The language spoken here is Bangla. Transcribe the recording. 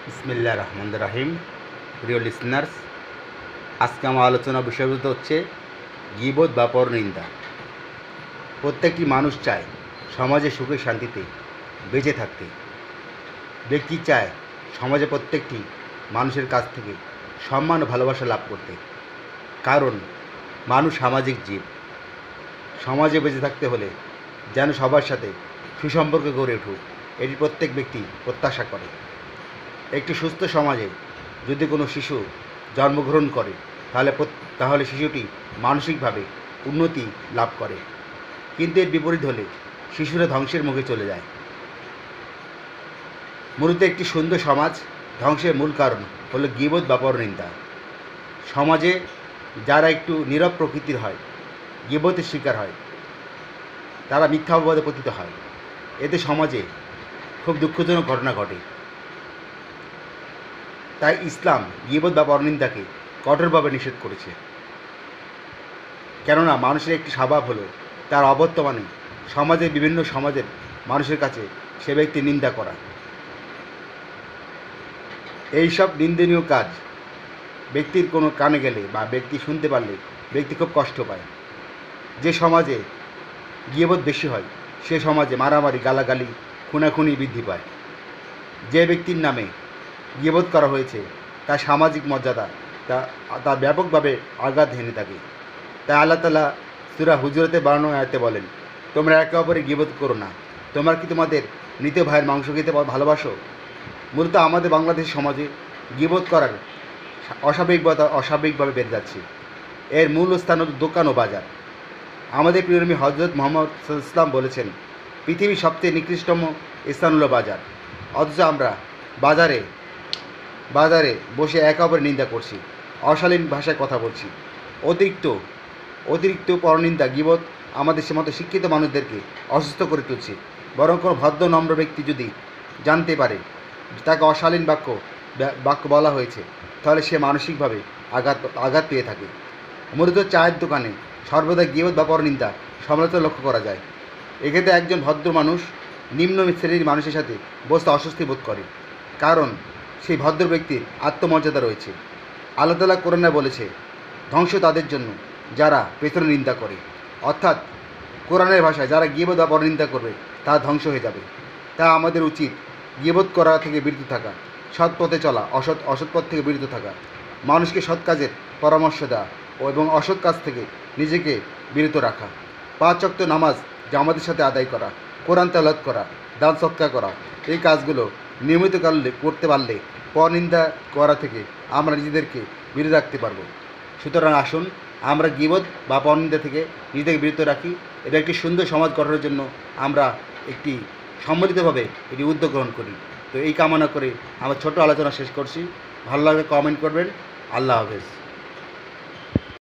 বিসমিল্লাহির রহমানির রহিম। প্রিয় লিসনার্স, আজকে আমার আলোচনা বিষয়বস্তু হচ্ছে গীবত বা পরনিন্দা। প্রত্যেকটি মানুষ চায় সমাজে সুখে শান্তিতে বেঁচে থাকতে। ব্যক্তি চায় সমাজে প্রত্যেকটি মানুষের কাছ থেকে সম্মান ও ভালোবাসা লাভ করতে। কারণ মানুষ সামাজিক জীব। সমাজে বেঁচে থাকতে হলে যেন সবার সাথে সুসম্পর্ক গড়ে উঠুক, এটি প্রত্যেক ব্যক্তি প্রত্যাশা করে। একটি সুস্থ সমাজে যদি কোনো শিশু জন্মগ্রহণ করে তাহলে শিশুটি মানসিকভাবে উন্নতি লাভ করে, কিন্তু এর বিপরীত হলে শিশুরা ধ্বংসের মুখে চলে যায়। মূলত একটি সুন্দর সমাজ ধ্বংসের মূল কারণ হলো গীবত বা পরনিন্দা। সমাজে যারা একটু নীরব প্রকৃতির হয়, গীবতের শিকার হয়, তারা মিথ্যা অপবাদে পতিত হয়। এতে সমাজে খুব দুঃখজনক ঘটনা ঘটে। তাই ইসলাম গীবত বা পরনিন্দাকে কঠোরভাবে নিষেধ করেছে। কেননা মানুষের একটি স্বভাব হলো তার অবর্তমানে বিভিন্ন সমাজের মানুষের কাছে সে ব্যক্তি নিন্দা করা। এইসব নিন্দনীয় কাজ ব্যক্তির কোনো কানে গেলে বা ব্যক্তি শুনতে পারলে ব্যক্তি খুব কষ্ট পায়। যে সমাজে গীবত বেশি হয় সে সমাজে মারামারি, গালাগালি, খুনাখুনি বৃদ্ধি পায়। যে ব্যক্তির নামে গীবত করা হয়েছে তার সামাজিক মর্যাদা তার ব্যাপকভাবে আঘাত হেনে থাকে। তাই আল্লাহ তাআলা সূরা হুজুরাতে 52 আয়াতে বলেন, তোমরা একে অপরের গীবত করো না। তোমরা কি তোমাদের মৃত ভাইয়ের মাংস খেতে ভালোবাসো? মূলত আমাদের বাংলাদেশ সমাজে গীবত করার অস্বাভাবিকভাবে বেড়ে যাচ্ছে। এর মূল স্থান হল দোকান ও বাজার। আমাদের প্রিয় নবী হযরত মুহাম্মদ সাল্লাল্লাহু আলাইহি ওয়াসাল্লাম বলেছেন, পৃথিবীর সবচেয়ে নিকৃষ্টতম স্থান হলো বাজার। অথচ আমরা বাজারে বসে একে অপরের নিন্দা করছি, অশালীন ভাষায় কথা বলছি। অতিরিক্ত পরনিন্দা, গীবত আমাদের সে মতো শিক্ষিত মানুষদেরকে অসুস্থ করে তুলছে। বরং কোনো ভদ্র নম্র ব্যক্তি যদি জানতে পারে তাকে অশালীন বাক্য বলা হয়েছে, তাহলে সে মানসিকভাবে আঘাত পেয়ে থাকে। মূলত চায়ের দোকানে সর্বদা গীবত বা পরনিন্দা সমালোচনা লক্ষ্য করা যায়। এক্ষেত্রে একজন ভদ্র মানুষ নিম্ন শ্রেণীর মানুষের সাথে বসতে অস্বস্তি বোধ করে, কারণ সেই ভদ্র ব্যক্তির আত্মমর্যাদা রয়েছে। আল্লাহ তাআলা কোরআনে বলেছে, ধ্বংস তাদের জন্য যারা পেছনে নিন্দা করে। অর্থাৎ কোরআনের ভাষায় যারা গীবত বা পরনিন্দা করবে তারা ধ্বংস হয়ে যাবে। তা আমাদের উচিত গীবত করা থেকে বিরত থাকা, সৎ পথে চলা, অসৎ পথ থেকে বিরত থাকা, মানুষকে সৎ কাজের পরামর্শ দেওয়া এবং অসৎ কাজ থেকে নিজেকে বিরত রাখা, 5 ওয়াক্ত নামাজ জামাতের সাথে আদায় করা, কোরআন তেলাওয়াত করা, দান সদকা করা, এই কাজগুলো নিয়মিত করতে পারলে পরনিন্দা করা থেকে আমরা নিজেদেরকে বিরত রাখতে পারব। সুতরাং আসুন আমরা গীবত বা পরনিন্দা থেকে নিজেদেরকে বিরত রাখি। এটা একটি সুন্দর সমাজ গঠনের জন্য আমরা একটি সম্মিলিতভাবে এটি উদ্যোগ গ্রহণ করি। তো এই কামনা করে আমার ছোট আলোচনা শেষ করছি। ভালো লাগলে কমেন্ট করবেন। আল্লাহ হাফেজ।